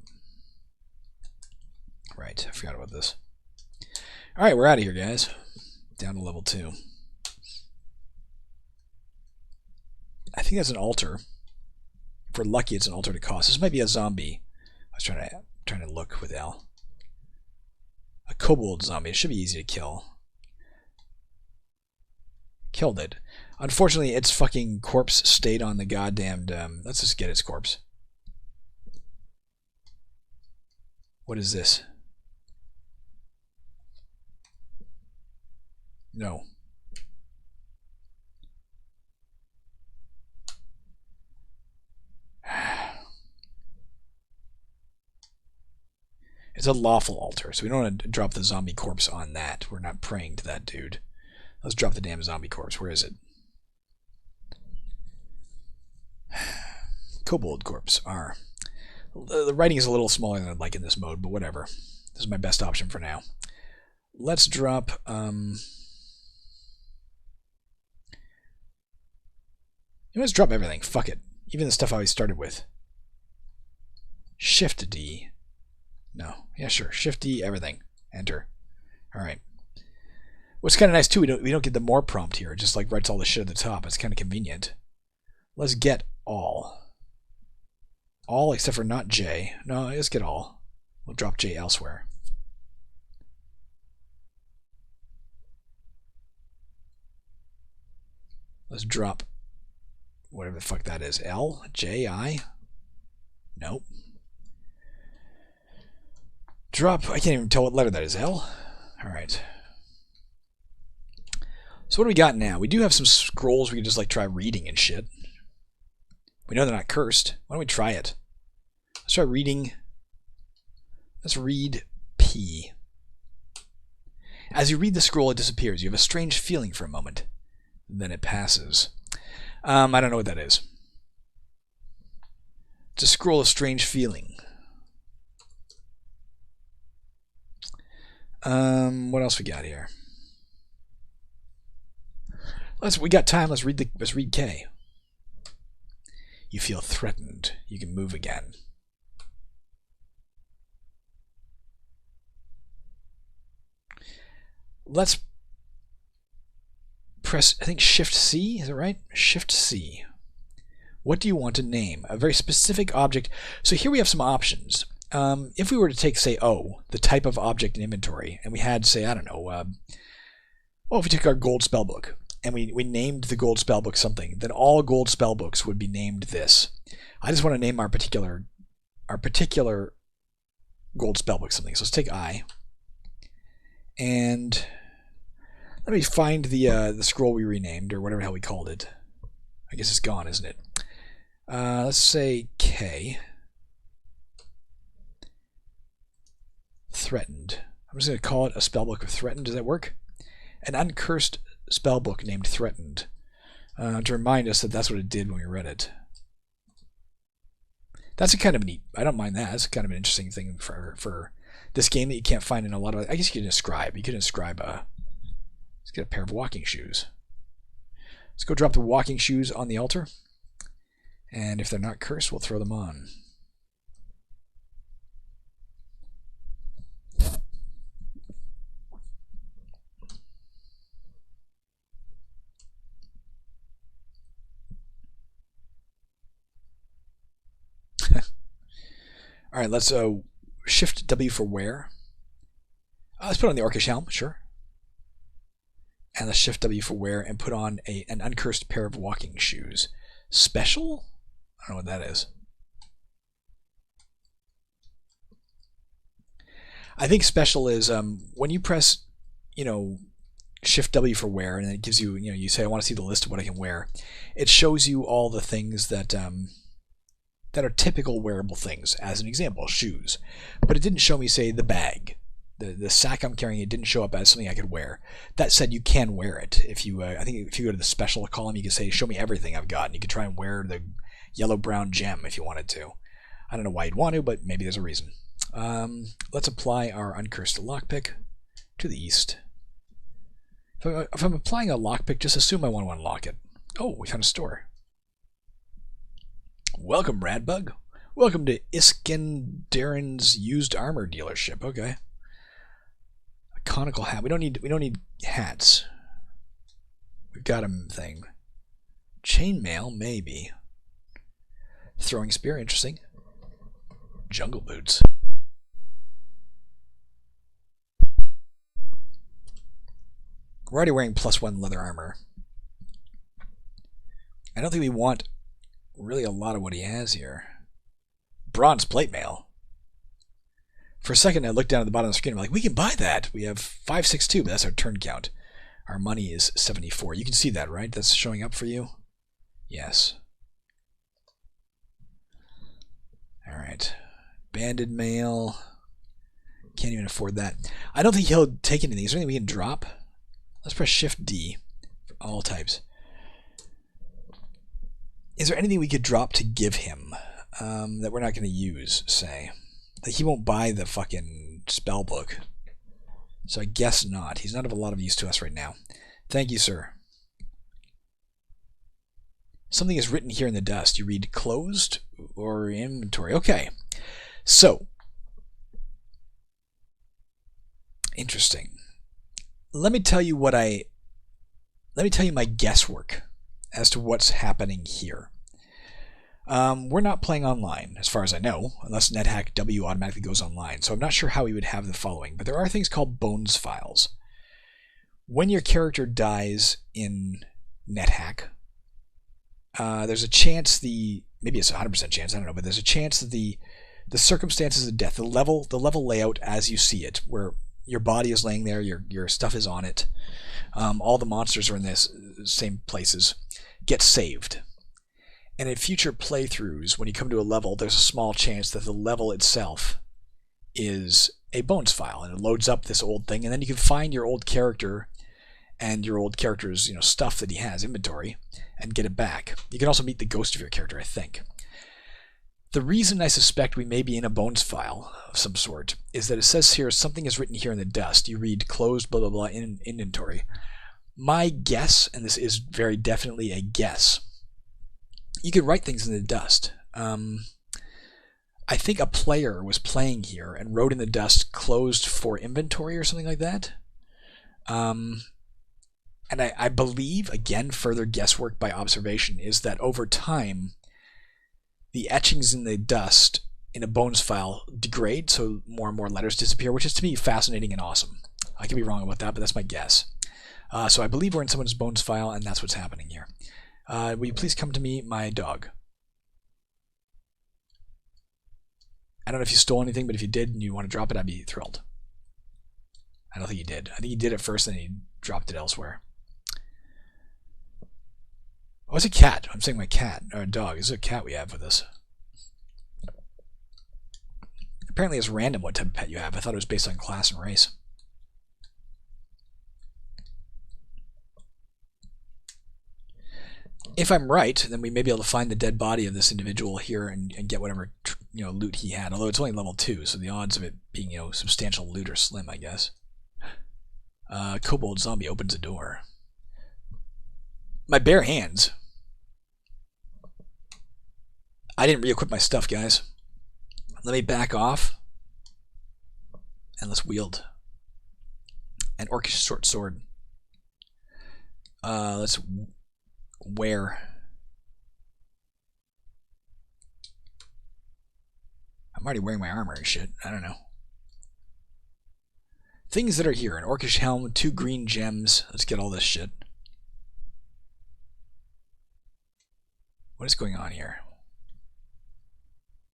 Speaker 1: Right, I forgot about this. Alright, we're out of here, guys. Down to level 2. I think that's an altar. If we're lucky, it's an altar to cost. This might be a zombie. I was trying to look with L. A kobold zombie. It should be easy to kill. Killed it. Unfortunately, its fucking corpse stayed on the goddamned... let's just get its corpse. What is this? No. It's a lawful altar, so we don't want to drop the zombie corpse on that. We're not praying to that dude. Let's drop the damn zombie corpse. Where is it? Kobold corpse. R. The writing is a little smaller than I'd like in this mode, but whatever. This is my best option for now. Let's drop... let's drop everything. Fuck it. Even the stuff I always started with. Shift D. No. Yeah, sure. Shift D, everything. Enter. Alright. What's kind of nice, too, we don't get the more prompt here. It just like writes all the shit at the top. It's kind of convenient. Let's get all. All except for not J. No, let's get all. We'll drop J elsewhere. Let's drop whatever the fuck that is. L? J? I? Nope. Drop, I can't even tell what letter that is. L? Alright. So what do we got now? We do have some scrolls we can just like try reading and shit. We know they're not cursed. Why don't we try it? Let's try reading. Let's read P. As you read the scroll, it disappears. You have a strange feeling for a moment. Then it passes. I don't know what that is. It's a scroll of strange feeling. What else we got here? We got time. Let's read K. You feel threatened. You can move again. let's press, I think, Shift C, is that right? Shift C. What do you want to name? A very specific object. So here we have some options. If we were to take, say, O, the type of object in inventory, and we had, say, I don't know, if we took our gold spellbook, and we named the gold spellbook something, then all gold spellbooks would be named this. I just want to name our particular gold spellbook something. So let's take I, and let me find the scroll we renamed, or whatever the hell we called it. I guess it's gone, isn't it? Let's say K. Threatened. I'm just going to call it a spellbook of threatened. Does that work? An uncursed spellbook named Threatened. To remind us that that's what it did when we read it. That's a kind of neat. I don't mind that. That's kind of an interesting thing for this game that you can't find in a lot of. I guess you can inscribe. You can inscribe a. Let's get a pair of walking shoes. Let's go drop the walking shoes on the altar. And if they're not cursed, we'll throw them on. All right, let's Shift W for wear. Let's put on the Orcish helm, sure. And let's Shift W for wear and put on an uncursed pair of walking shoes. Special? I don't know what that is. I think special is when you press, Shift W for wear, and it gives you, you say, I want to see the list of what I can wear. It shows you all the things that are typical wearable things. As an example, shoes. But it didn't show me, say, the bag. The sack I'm carrying, it didn't show up as something I could wear. That said, you can wear it. If you, I think if you go to the special column, you can say, show me everything I've got. And you can try and wear the yellow-brown gem if you wanted to. I don't know why you'd want to, but maybe there's a reason. Let's apply our uncursed lockpick to the east. If I'm applying a lockpick, just assume I want to unlock it. Oh, we found a store. Welcome, Radbug. Welcome to Iskenderun's used armor dealership. Okay. A conical hat. We don't need hats. We've got a thing. Chainmail, maybe. Throwing spear, interesting. Jungle boots. We're already wearing +1 leather armor. I don't think we want really a lot of what he has here. Bronze plate mail. For a second I looked down at the bottom of the screen and I'm like, we can buy that. We have 562, but that's our turn count. Our money is 74. You can see that, right? That's showing up for you? Yes. Alright. Banded mail. Can't even afford that. I don't think he'll take anything. Is there anything we can drop? Let's press Shift D for all types. Is there anything we could drop to give him that we're not going to use, say? Like, he won't buy the fucking spell book. So I guess not. He's not of a lot of use to us right now. Thank you, sir. Something is written here in the dust. You read closed or inventory. Okay. So. Interesting. Let me tell you my guesswork as to what's happening here. We're not playing online, as far as I know, unless NetHack W automatically goes online. So I'm not sure how we would have the following, but there are things called bones files. When your character dies in NetHack, there's a chance maybe it's a 100% chance, I don't know, but there's a chance that the circumstances of death, the level layout as you see it, where your body is laying there, your stuff is on it, all the monsters are in the same places, get saved. And in future playthroughs, when you come to a level, there's a small chance that the level itself is a bones file, and it loads up this old thing, and then you can find your old character and your old character's stuff that he has, inventory, and get it back. You can also meet the ghost of your character, I think. The reason I suspect we may be in a bones file of some sort is that it says here, something is written here in the dust. You read closed blah blah blah in inventory. My guess, and this is very definitely a guess, you could write things in the dust. I think a player was playing here and wrote in the dust closed for inventory or something like that. And I believe, again, further guesswork by observation, is that over time, the etchings in the dust in a bones file degrade, so more and more letters disappear, which is to me fascinating and awesome. I could be wrong about that, but that's my guess. So I believe we're in someone's bones file, and that's what's happening here. Will you please come to me, my dog? I don't know if you stole anything, but if you did and you want to drop it, I'd be thrilled. I don't think he did. I think he did it first, and then he dropped it elsewhere. Oh, it's a cat. I'm saying my cat, or a dog. This is a cat we have with us. Apparently it's random what type of pet you have. I thought it was based on class and race. If I'm right, then we may be able to find the dead body of this individual here and get whatever loot he had. Although it's only level 2, so the odds of it being substantial loot are slim, I guess. Kobold zombie opens a door. My bare hands. I didn't re-equip my stuff, guys. Let me back off. And let's wield an Orcish short sword. Let's wear. I'm already wearing my armor and shit. I don't know. Things that are here. An Orcish helm, 2 green gems. Let's get all this shit. What is going on here?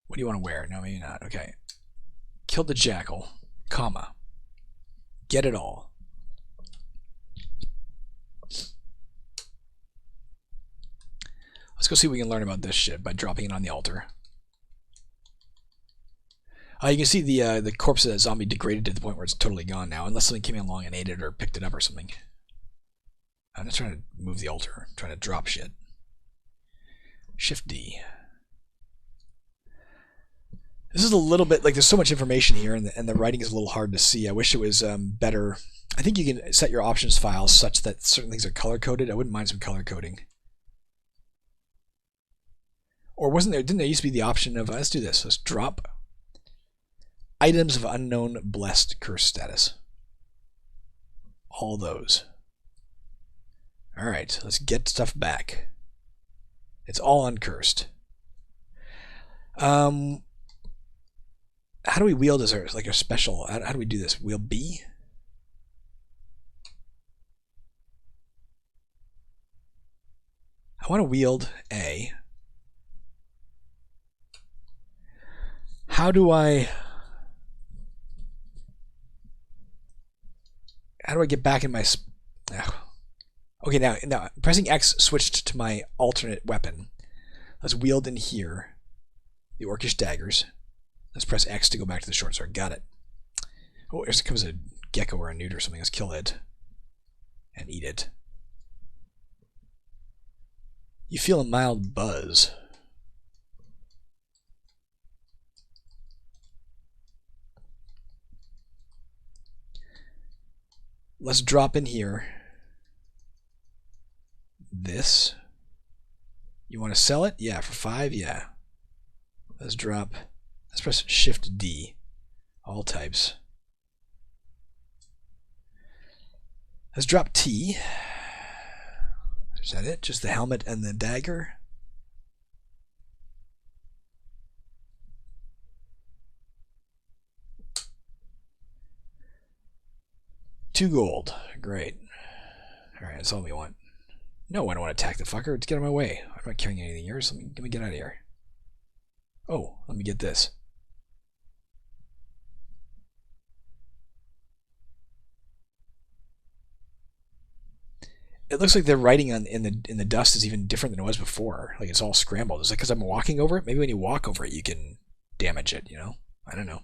Speaker 1: What do you want to wear? No, maybe not. Okay. Kill the jackal, comma. Get it all. Let's go see what we can learn about this shit by dropping it on the altar. You can see the corpse of that zombie degraded to the point where it's totally gone now, unless something came along and ate it or picked it up or something. I'm just trying to move the altar. I'm trying to drop shit. Shift D. This is a little bit like there's so much information here, and the writing is a little hard to see. I wish it was better. I think you can set your options files such that certain things are color coded. I wouldn't mind some color coding. Or wasn't there? Didn't there used to be the option of let's do this? Let's drop items of unknown blessed curse status. All those. All right, let's get stuff back. It's all uncursed. How do we wield as like a special? How do we do this? Wield B? I want to wield A. How do I get back in my... Okay, now pressing X switched to my alternate weapon. Let's wield in here the Orcish daggers. Let's press X to go back to the short sword. Got it. Oh, here comes a gecko or a newt or something. Let's kill it and eat it. You feel a mild buzz. Let's drop in here this. You want to sell it? Yeah, for 5? Yeah. Let's drop. Let's press Shift D. All types. Let's drop T. Is that it? Just the helmet and the dagger? $2 gold. Great. Alright, that's all we want. No, I don't want to attack the fucker. Let's get out of my way. I'm not carrying anything here, so let me get out of here. Oh, let me get this. It looks like the writing in the dust is even different than it was before. Like it's all scrambled. Is it because I'm walking over it? Maybe when you walk over it, you can damage it. I don't know.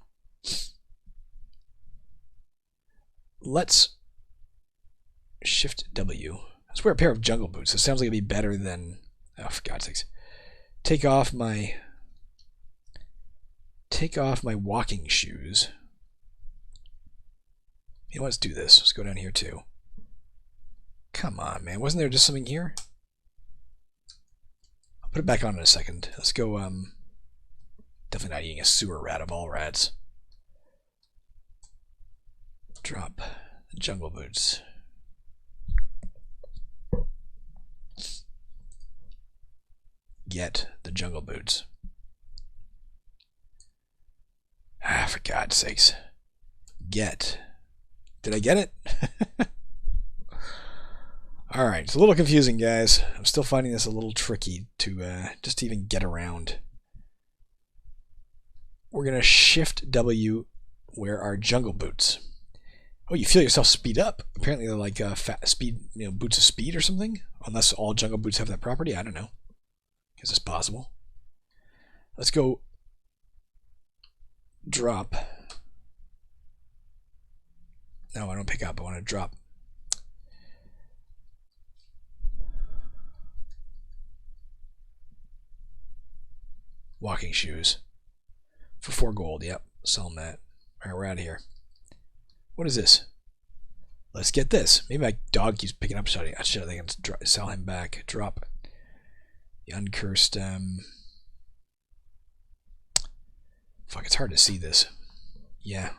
Speaker 1: Let's Shift W. Let's wear a pair of jungle boots. It sounds like it'd be better than... Oh, for God's sakes. Take off my walking shoes. You know, let's do this. Let's go down here too. Come on, man. Wasn't there just something here? I'll put it back on in a second. Let's go, definitely not eating a sewer rat of all rats. Drop the jungle boots. get the jungle boots. Ah, for God's sakes. Get. Did I get it? Alright, it's a little confusing, guys. I'm still finding this a little tricky to just even get around. We're going to Shift W where our jungle boots. Oh, you feel yourself speed up. Apparently they're like speed, boots of speed or something. Unless all jungle boots have that property. I don't know. Is this possible? Let's go drop. No, I don't pick up. I want to drop. Walking shoes. For 4 gold. Yep. Sell them that. Alright, we're out of here. What is this? Let's get this. Maybe my dog keeps picking up shit. I can sell him back. Drop. The uncursed. Fuck, it's hard to see this. Yeah.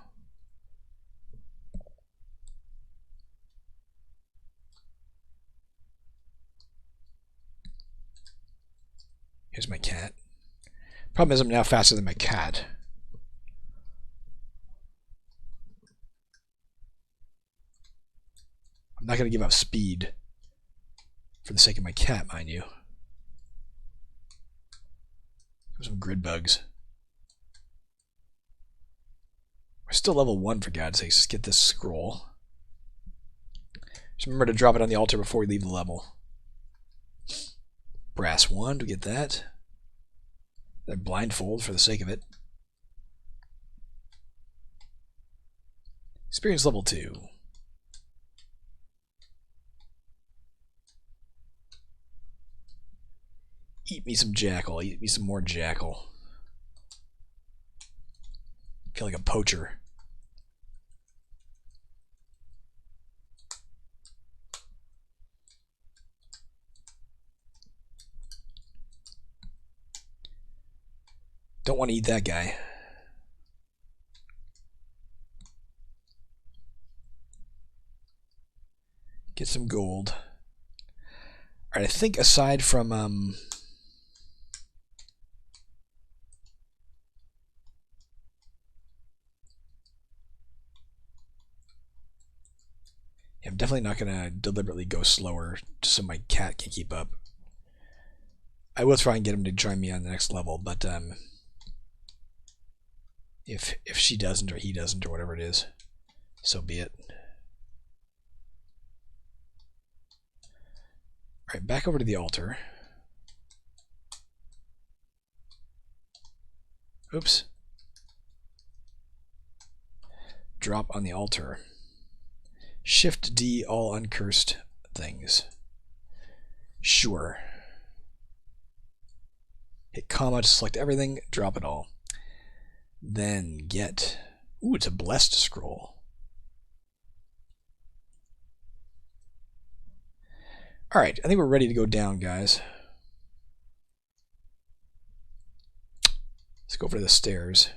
Speaker 1: Here's my cat. Problem is I'm now faster than my cat. I'm not going to give up speed for the sake of my cat, mind you. Some grid bugs. We're still level 1 for God's sake. Just get this scroll. Just remember to drop it on the altar before we leave the level. Brass wand, we get that. That blindfold for the sake of it. Experience level 2. Eat me some jackal. Eat me some more jackal. I feel like a poacher. Don't want to eat that guy. Get some gold. Alright, I think aside from I'm definitely not going to deliberately go slower just so my cat can keep up. I will try and get him to join me on the next level, but if she doesn't or he doesn't or whatever it is, so be it. Alright, back over to the altar. Oops. Drop on the altar. Shift D, all uncursed things. Sure. Hit comma to select everything, drop it all. Then get... Ooh, it's a blessed scroll. Alright, I think we're ready to go down, guys. Let's go over to the stairs.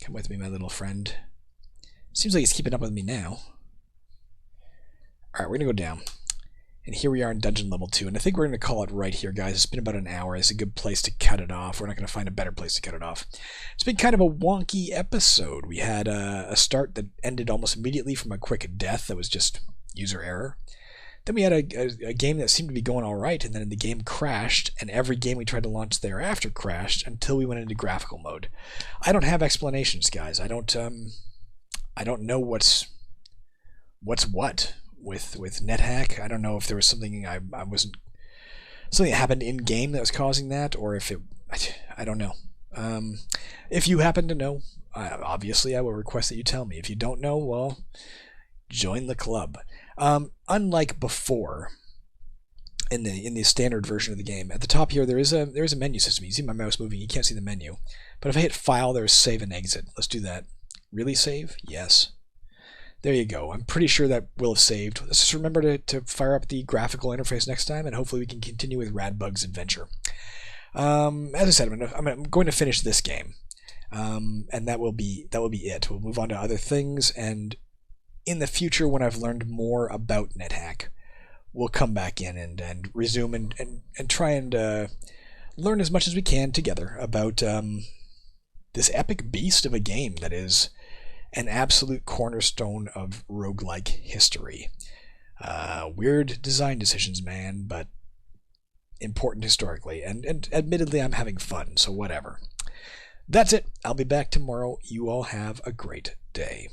Speaker 1: Come with me, my little friend. Seems like he's keeping up with me now. Alright, we're going to go down. And here we are in dungeon level 2. And I think we're going to call it right here, guys. It's been about an hour. It's a good place to cut it off. We're not going to find a better place to cut it off. It's been kind of a wonky episode. We had a start that ended almost immediately from a quick death that was just user error. Then we had a game that seemed to be going all right, and then the game crashed, and every game we tried to launch thereafter crashed until we went into graphical mode. I don't have explanations, guys. I don't know what's what with NetHack. I don't know if there was something something that happened in game that was causing that, or if I don't know. If you happen to know, obviously I will request that you tell me. If you don't know, well, join the club. Unlike before, in the standard version of the game, at the top here there is a menu system. You see my mouse moving, you can't see the menu. But if I hit File, there's Save and Exit. Let's do that. Really save? Yes. There you go. I'm pretty sure that will have saved. Let's just remember to fire up the graphical interface next time, and hopefully we can continue with Radbug's adventure. As I said, I'm going to finish this game, and that will be it. We'll move on to other things, and in the future, when I've learned more about NetHack, we'll come back in and resume and try and learn as much as we can together about this epic beast of a game that is an absolute cornerstone of roguelike history. Weird design decisions, man, but important historically. And admittedly, I'm having fun, so whatever. That's it. I'll be back tomorrow. You all have a great day.